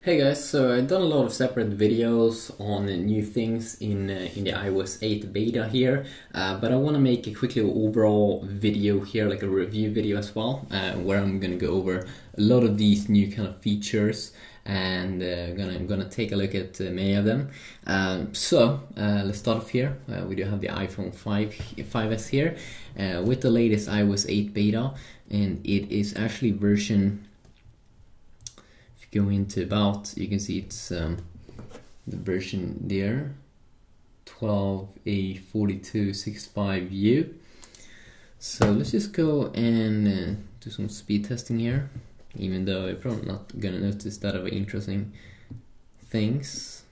Hey guys, so I've done a lot of separate videos on new things in the iOS 8 beta here, but I want to make a quickly overall video here, like a review video as well, where I'm gonna go over a lot of these new kind of features and gonna take a look at many of them. Let's start off here. We do have the iPhone 5s here with the latest iOS 8 beta, and it is actually version. Go into about, you can see it's the version there, 12A4265U. So let's just go and do some speed testing here, even though I'm probably not gonna notice that of interesting things,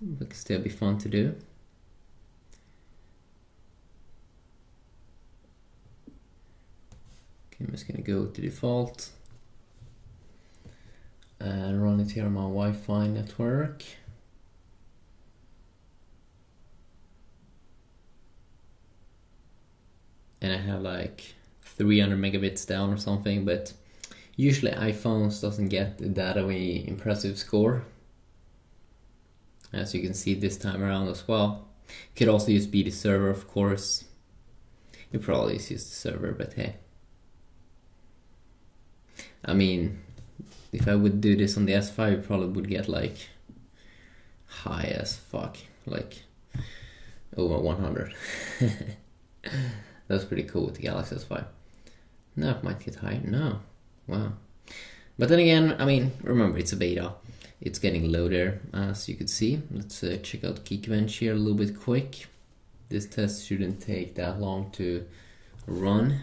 but it'll still be fun to do. Okay, I'm just gonna go to default and run it here on my Wi-Fi network. And I have like 300 megabits down or something, but usually iPhones doesn't get that of a impressive score, as you can see this time around as well. Could also just be the server, of course. You probably just use the server, but hey, I mean, if I would do this on the S5, you probably would get like high as fuck, like over 100. That's pretty cool with the Galaxy S5. No, it might get higher. No, wow. But then again, I mean, remember it's a beta. It's getting low there, as you can see. Let's check out Geekbench here a little bit quick. This test shouldn't take that long to run.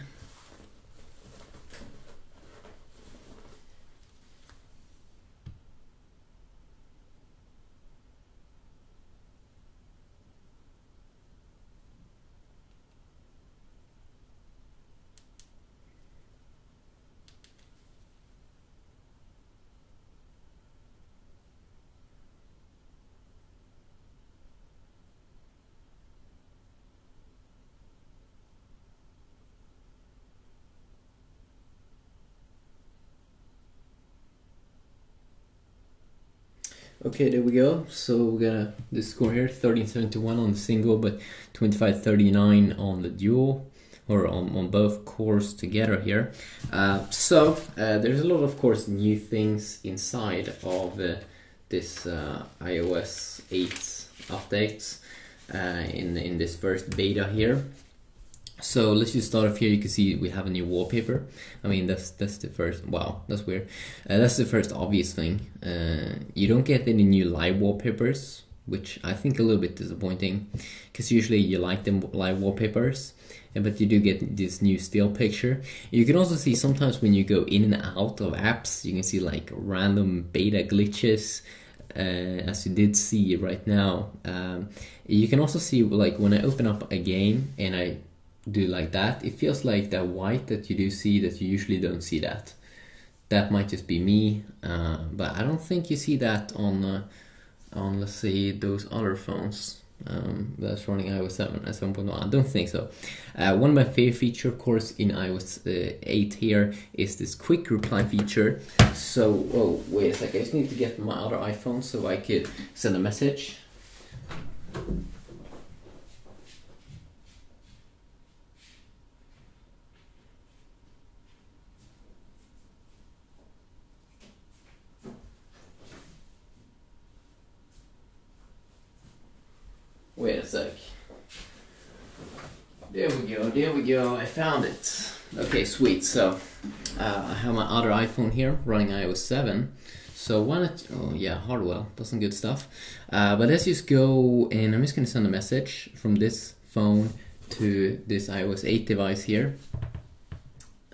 Okay, there we go. So we got the score here, 1371 on the single, but 2539 on the dual, or on both cores together here. There's a lot of course new things inside of this iOS 8 updates in this first beta here. So let's just start off here. You can see we have a new wallpaper. I mean, that's the first. Wow, that's weird. That's the first obvious thing. You don't get any new live wallpapers, which I think a little bit disappointing, because usually you like them live wallpapers, but you do get this new still picture. You can also see sometimes when you go in and out of apps, you can see like random beta glitches, as you did see right now. You can also see, like, when I open up a game and I do like that, it feels like that white that you do see that you usually don't see that. That might just be me, but I don't think you see that on let's say those other phones that's running iOS 7 at 7.1. I don't think so. One of my favorite feature, of course, in iOS 8 here is this quick reply feature. So, oh wait a second, I just need to get my other iPhone so I could send a message. Wait a sec. There we go, I found it. Okay, sweet. So, I have my other iPhone here running iOS 7. So why not, oh yeah, Hardwell, that's some good stuff. But let's just go, and I'm just gonna send a message from this phone to this iOS 8 device here.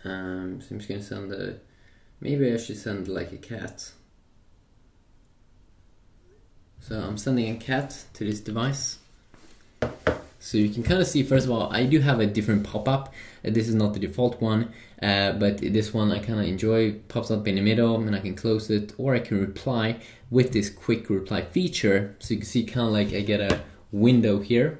So I'm just gonna send maybe I should send like a cat. So I'm sending a cat to this device. So you can kind of see, first of all, I do have a different pop-up. This is not the default one, but this one I kind of enjoy. Pops up in the middle, and I can close it, or I can reply with this quick reply feature. So you can see kind of like I get a window here.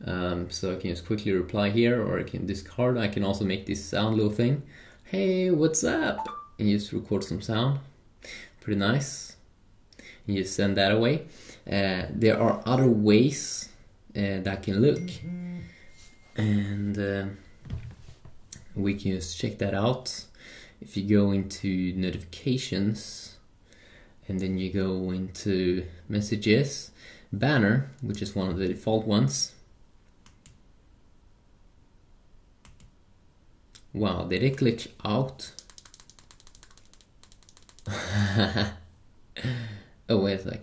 So I can just quickly reply here, or I can discard. I can also make this sound little thing. Hey, what's up? And just record some sound. Pretty nice. You send that away. There are other ways that can look, and we can just check that out. If you go into notifications and then you go into messages, banner, which is one of the default ones. Wow, did it glitch out? Oh, wait a sec.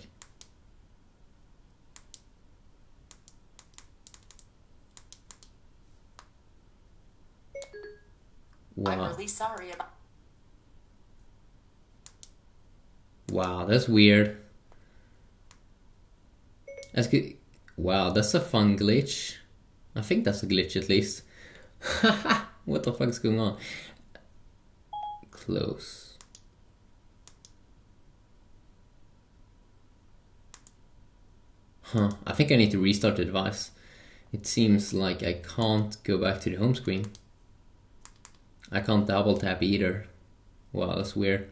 Wow. I'm really sorry about. Wow, that's weird. That's good. Wow, that's a fun glitch. I think that's a glitch at least. What the fuck is going on? Close. Huh, I think I need to restart the device. It seems like I can't go back to the home screen. I can't double tap either. Wow, that's weird.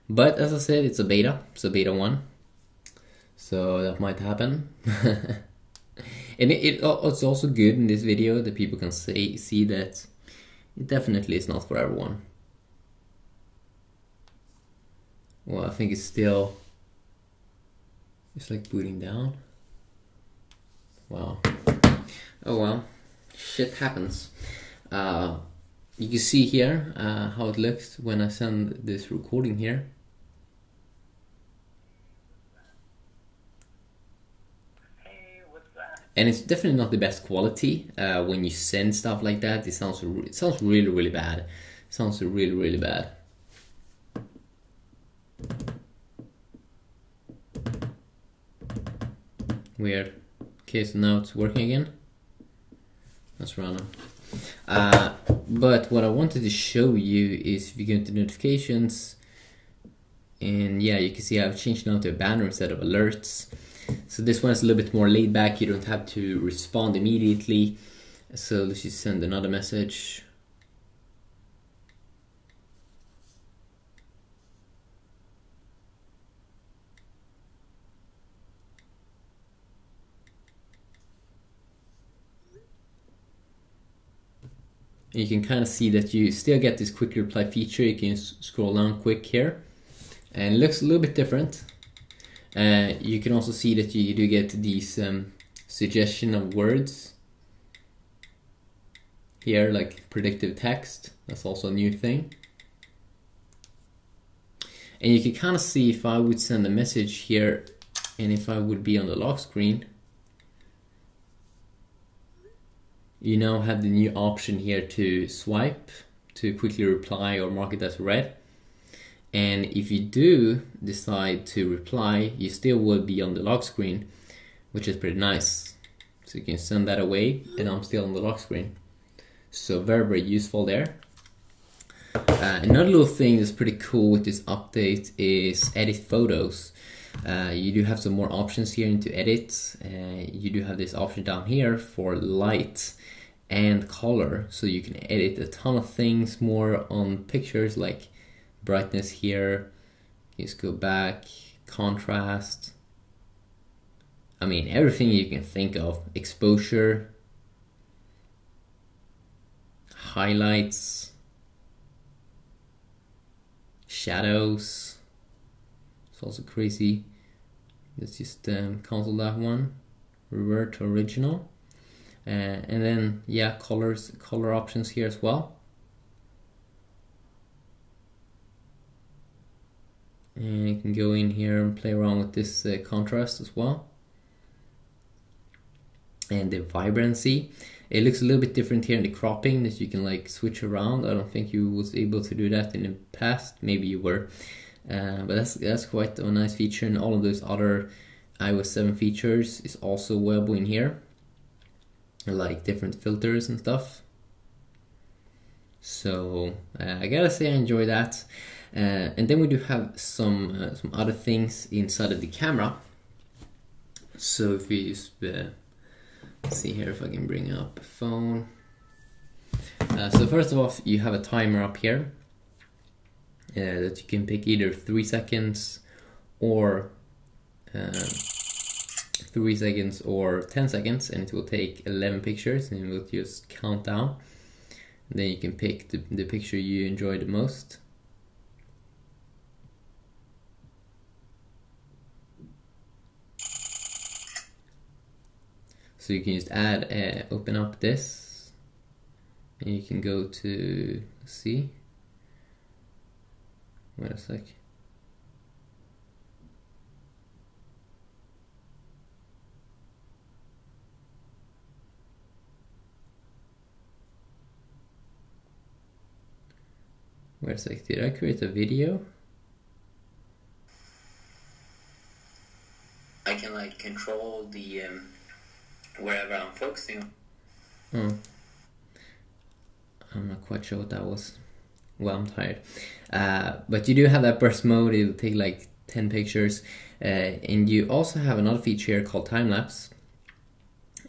But as I said, it's a beta. It's a beta 1. So that might happen. And it's also good in this video that people can see that it definitely is not for everyone. Well, I think it's still... It's like booting down. Wow. Oh well. Shit happens. You can see here how it looks when I send this recording here. Hey, what's that? And it's definitely not the best quality. When you send stuff like that, it sounds really, really bad. It sounds really, really bad. Weird. Okay, so now it's working again. That's random. But what I wanted to show you is if you go into notifications, and yeah, you can see I've changed now to a banner instead of alerts. So this one is a little bit more laid back. You don't have to respond immediately. So let's just send another message. And you can kind of see that you still get this quick reply feature. You can scroll down quick here, and it looks a little bit different. You can also see that you do get these suggestion of words here, like predictive text. That's also a new thing. And you can kind of see if I would send a message here, and if I would be on the lock screen, you now have the new option here to swipe to quickly reply or mark it as read. And if you do decide to reply, you still will be on the lock screen, which is pretty nice. So you can send that away and I'm still on the lock screen. So very, very useful there. Another little thing that's pretty cool with this update is edit photos. You do have some more options here into edit. You do have this option down here for light and color, so you can edit a ton of things more on pictures, like brightness here. Just go back, contrast. I mean, everything you can think of. Exposure, highlights, shadows. It's also crazy. Let's just cancel that one. Revert to original. And then, yeah, color options here as well. And you can go in here and play around with this contrast as well. And the vibrancy. It looks a little bit different here in the cropping, that you can like switch around. I don't think you was able to do that in the past. Maybe you were. But that's quite a nice feature, and all of those other iOS 7 features is also available in here, like different filters and stuff. So I gotta say I enjoy that. And then we do have some other things inside of the camera. So if we just see here if I can bring up a phone. So first of all, you have a timer up here. that you can pick either 3 seconds or 3 seconds or 10 seconds, and it will take 11 pictures and it will just count down. And then you can pick the picture you enjoy the most. So you can just add, open up this, and you can go to, see, wait a sec. Wait a sec, did I create a video? I can like control the wherever I'm focusing. Oh, I'm not quite sure what that was. Well, I'm tired. But you do have that burst mode. It'll take like 10 pictures, and you also have another feature here called time lapse.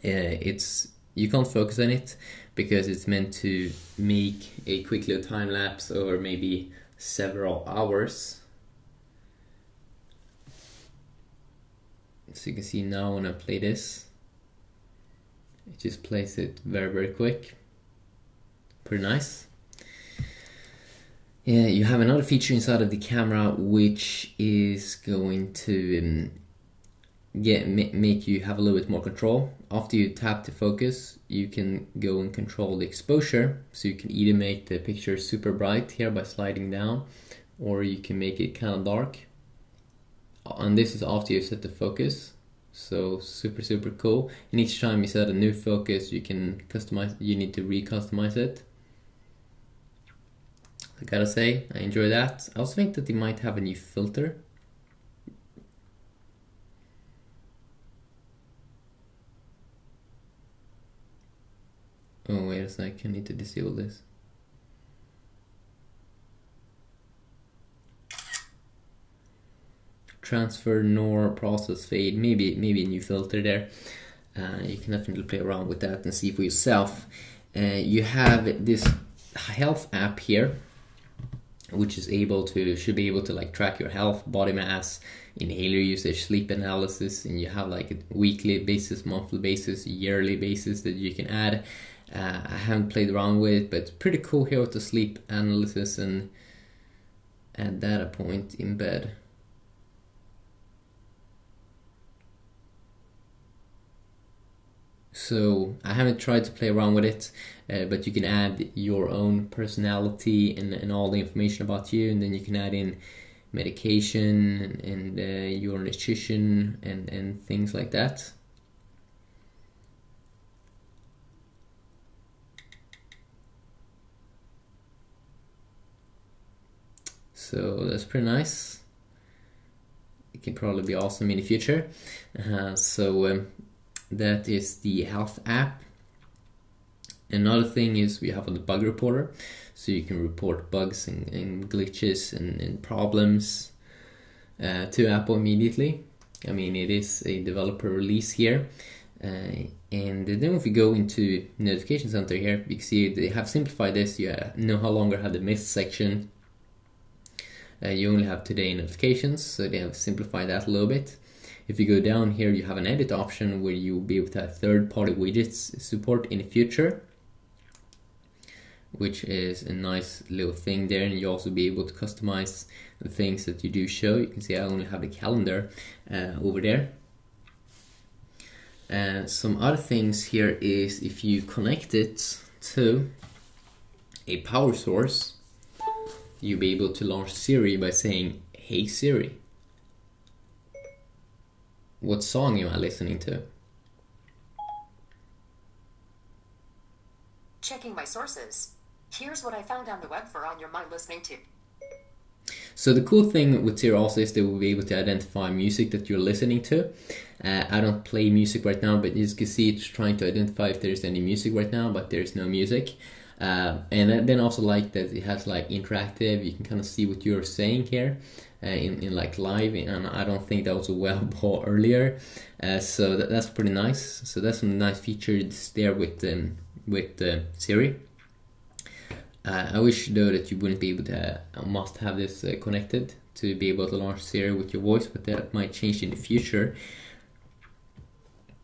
You can't focus on it because it's meant to make a quick little time lapse over maybe several hours. So you can see now when I play this, it just plays it very, very quick. Pretty nice. Yeah, you have another feature inside of the camera which is going to make you have a little bit more control. After you tap the focus, you can go and control the exposure. So you can either make the picture super bright here by sliding down, or you can make it kind of dark. And this is after you set the focus. So super, super cool. And each time you set a new focus, you can customize, you need to re-customize it. I gotta say, I enjoy that. I also think that they might have a new filter. Oh, wait a sec, I need to disable this. Transfer nor process fade, maybe a new filter there. You can definitely play around with that and see for yourself. You have this health app here, which should be able to like track your health, body mass, inhaler usage, sleep analysis, and you have like a weekly basis, monthly basis, yearly basis that you can add. I haven't played around with it, but it's pretty cool here with the sleep analysis and add data point in bed. So I haven't tried to play around with it, but you can add your own personality and all the information about you, and then you can add in medication and your nutrition and things like that. So that's pretty nice. It can probably be awesome in the future. That is the health app. Another thing is we have the bug reporter, so you can report bugs and glitches and problems to Apple immediately. I mean, it is a developer release here. And then if we go into Notification Center here, you can see they have simplified this. You no longer have the missed section. You only have today notifications, so they have simplified that a little bit. If you go down here, you have an edit option where you'll be able to have third-party widgets support in the future, which is a nice little thing there. And you also be able to customize the things that you do show. You can see I only have the calendar over there. Some other things here is if you connect it to a power source, you'll be able to launch Siri by saying, "Hey Siri, what song am I listening to?" Checking my sources. Here's what I found on the web for on your mind listening to. So the cool thing with Siri also is they will be able to identify music that you're listening to. I don't play music right now, but as you can see, it's trying to identify if there's any music right now, but there's no music. And then also like that it has like interactive, you can kind of see what you're saying here in like live, and I don't think that was available earlier, so that's pretty nice. So that's some nice features there with Siri. I wish though that you wouldn't be able to must have this connected to be able to launch Siri with your voice, but that might change in the future.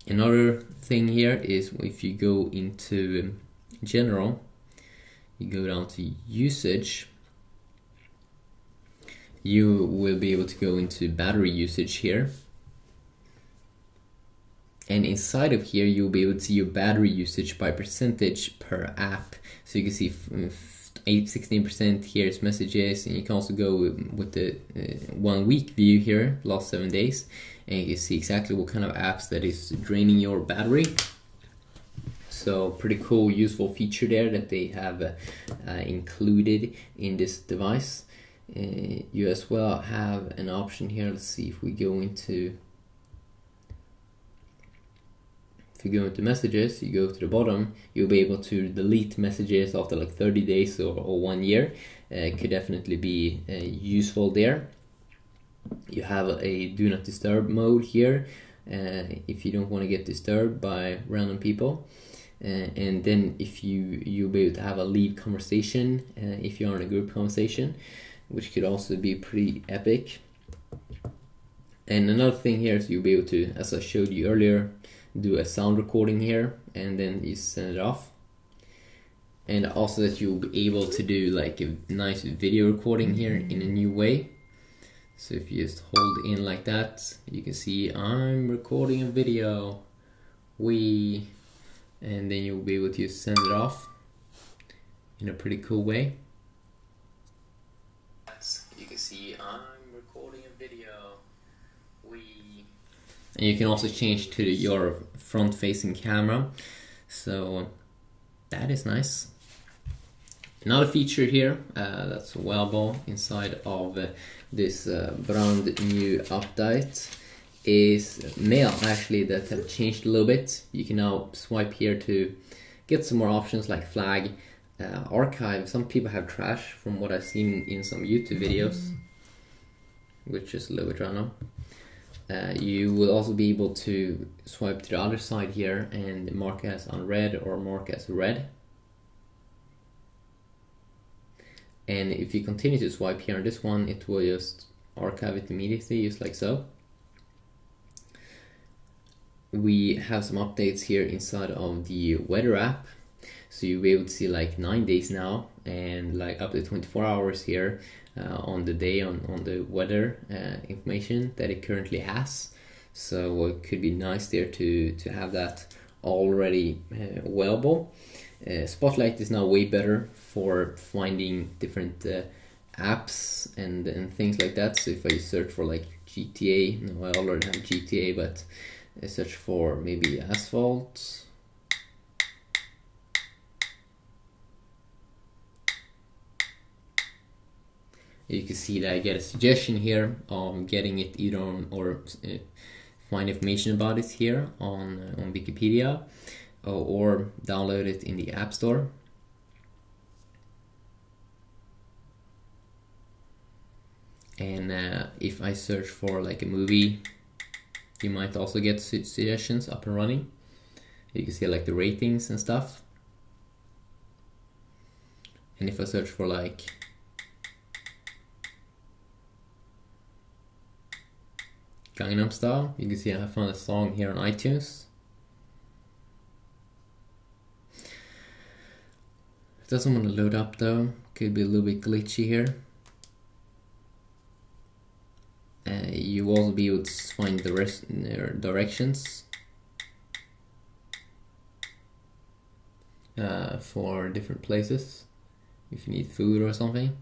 Another thing here is if you go into general, you go down to usage, you will be able to go into battery usage here. And inside of here, you'll be able to see your battery usage by percentage per app. So you can see 16% here is messages, and you can also go with the 1 week view here, last 7 days, and you can see exactly what kind of apps that is draining your battery. So pretty cool, useful feature there that they have included in this device. You as well have an option here. Let's see if we go into. If you go into messages, you go to the bottom, you'll be able to delete messages after like 30 days or 1 year. Could definitely be useful there. You have a do not disturb mode here if you don't want to get disturbed by random people. And then if you'll be able to have a leave conversation if you're in a group conversation, which could also be pretty epic. And another thing here is you'll be able to, as I showed you earlier, do a sound recording here and then you send it off. And also that you'll be able to do like a nice video recording here in a new way. So if you just hold in like that, you can see I'm recording a video. And then you'll be able to just send it off in a pretty cool way. You can see I'm recording a video. And you can also change to your front-facing camera, so that is nice. Another feature here that's available inside of this brand new update is mail, actually, that have changed a little bit. You can now swipe here to get some more options like flag, archive. Some people have trash from what I've seen in some YouTube videos, which is a little bit random. You will also be able to swipe to the other side here and mark as unread or mark as read. And if you continue to swipe here on this one, it will just archive it immediately, just like so. We have some updates here inside of the weather app. So you'll be able to see like 9 days now and like up to 24 hours here on the day on the weather information that it currently has. So it could be nice there to have that already available. Spotlight is now way better for finding different apps and things like that. So if I search for like GTA, no, I already have GTA, but I search for maybe asphalt. You can see that I get a suggestion here on getting it either on or find information about it here on Wikipedia or download it in the App Store. And if I search for like a movie, you might also get suggestions up and running. You can see like the ratings and stuff. And if I search for like Gangnam Style, you can see I found a song here on iTunes. It doesn't want to load up though, could be a little bit glitchy here. You will also be able to find the rest directions for different places if you need food or something.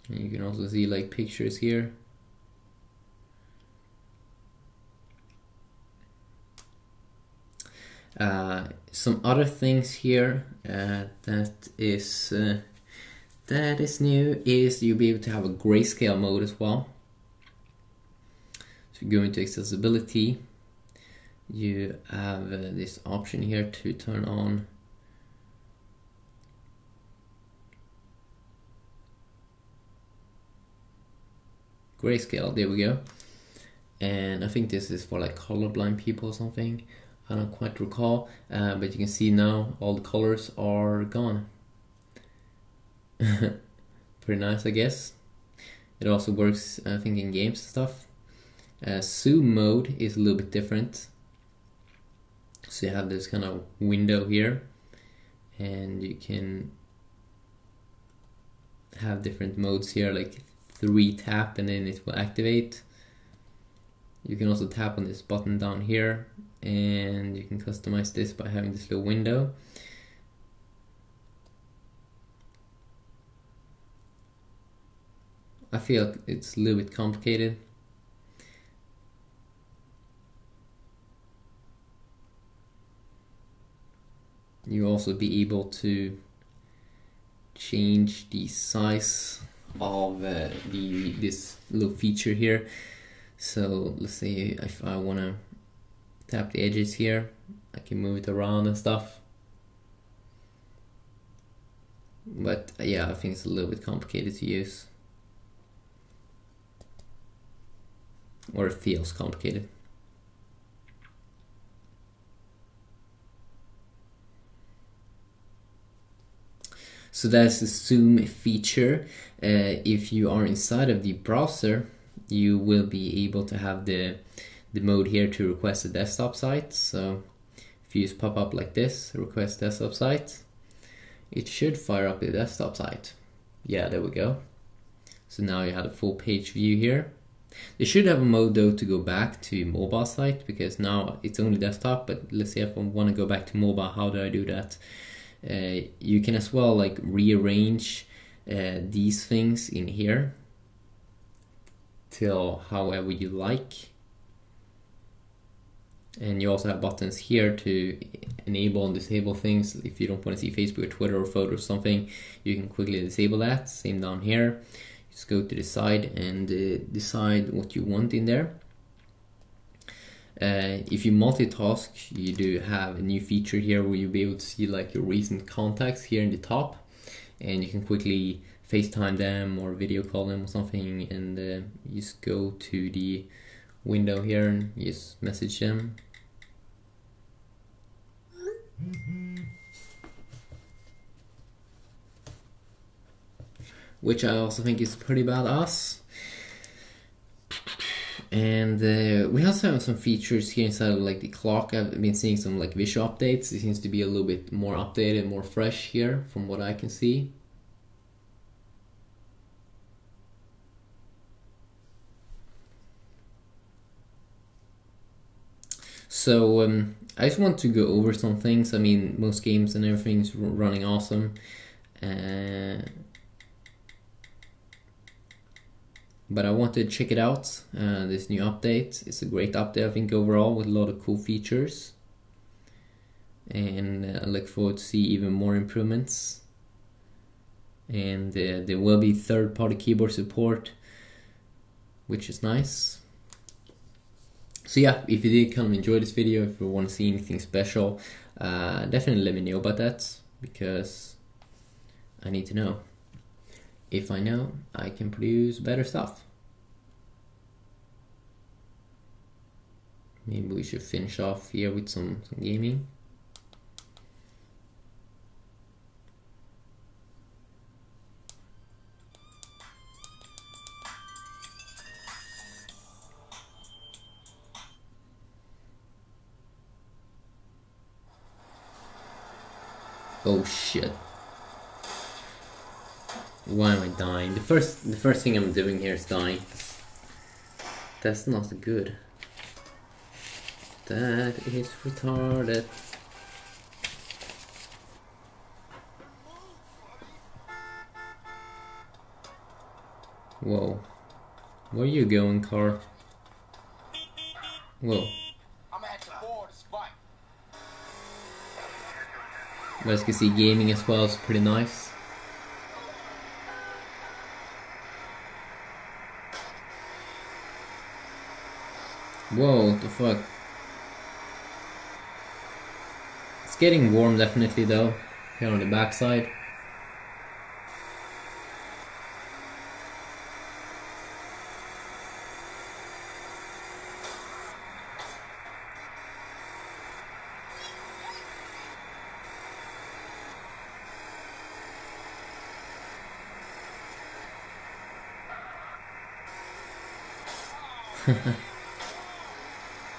And you can also see like pictures here. Some other things here that is new is you'll be able to have a grayscale mode as well. So go into accessibility, you have this option here to turn on grayscale. There we go. and I think this is for like colorblind people or something. I don't quite recall, but you can see now all the colors are gone. Pretty nice, I guess. It also works, I think, in games and stuff. Zoom mode is a little bit different. So you have this kind of window here, and you can have different modes here, like 3 tap and then it will activate. You can also tap on this button down here, and you can customize this by having this little window. I feel it's a little bit complicated. You'll also be able to change the size of this little feature here. So let's say if I want to tap the edges here, I can move it around and stuff. But yeah, I think it's a little bit complicated to use. Or it feels complicated. So that's the zoom feature. If you are inside of the browser, you will be able to have the mode here to request a desktop site. So if you just pop up like this, request desktop site, it should fire up the desktop site. Yeah, there we go. So now you have a full page view here. They should have a mode though to go back to mobile site, because now it's only desktop, but let's say if I want to go back to mobile, how do I do that? You can as well like rearrange these things in here till however you like. And you also have buttons here to enable and disable things. If you don't want to see Facebook or Twitter or photos or something, you can quickly disable that. Same down here. Just go to the side and decide what you want in there. If you multitask, you do have a new feature here where you'll be able to see like your recent contacts here in the top, and you can quickly FaceTime them or video call them or something, and you just go to the window here and you just message them. Which I also think is pretty badass. And we also have some features here inside of like the clock. I've been seeing some like visual updates. It seems to be a little bit more updated, more fresh here from what I can see. So I just want to go over some things. I mean, most games and everything's running awesome. But I wanted to check it out, this new update. It's a great update, I think, overall, with a lot of cool features. And I look forward to see even more improvements. And there will be third-party keyboard support, which is nice. So yeah, if you did kind of enjoy this video, if you want to see anything special, definitely let me know about that, because I need to know. If I know, I can produce better stuff. Maybe we should finish off here with some gaming. Oh shit. Why am I dying? The first thing I'm doing here is dying. That's not good. That is retarded. Whoa. Where are you going, car? Whoa. I'm at the board, spike. But as you can see, gaming as well is pretty nice. Whoa, what the fuck? It's getting warm definitely though, here on the backside.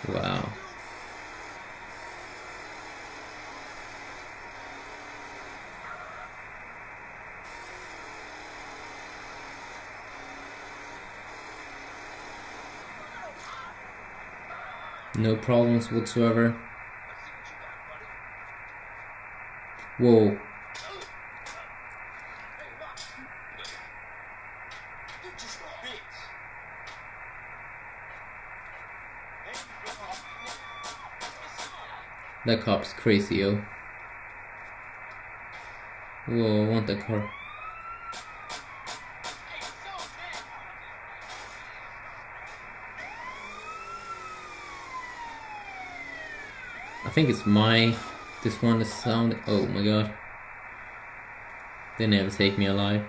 Wow. No problems whatsoever. Whoa. That cop's crazy, yo. Whoa, I want that car. I think it's this one is sound. Oh my god. They never take me alive.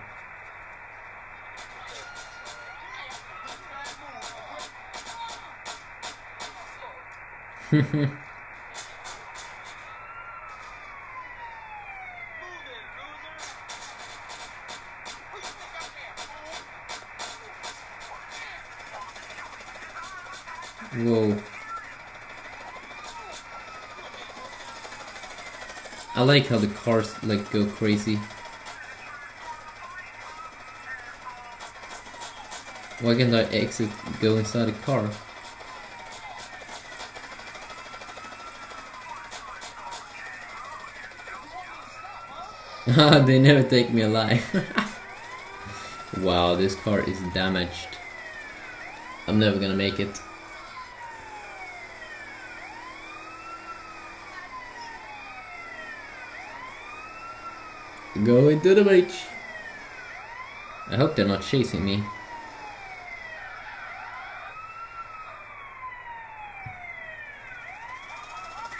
Whoa. I like how the cars like go crazy. Why can't I exit, go inside the car? They never take me alive. Wow, this car is damaged. I'm never gonna make it. Go into the beach. I hope they're not chasing me.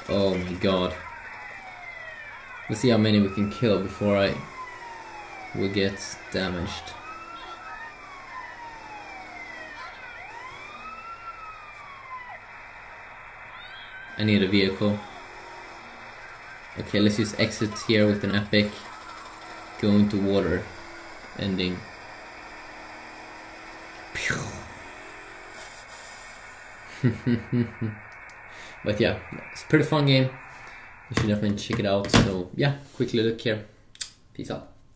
Oh my god. Let's see how many we can kill before we get damaged. I need a vehicle. Okay, let's just exit here with an epic. Go into water. Ending. But yeah, it's a pretty fun game. You should definitely check it out. So yeah, quickly look here. Peace out.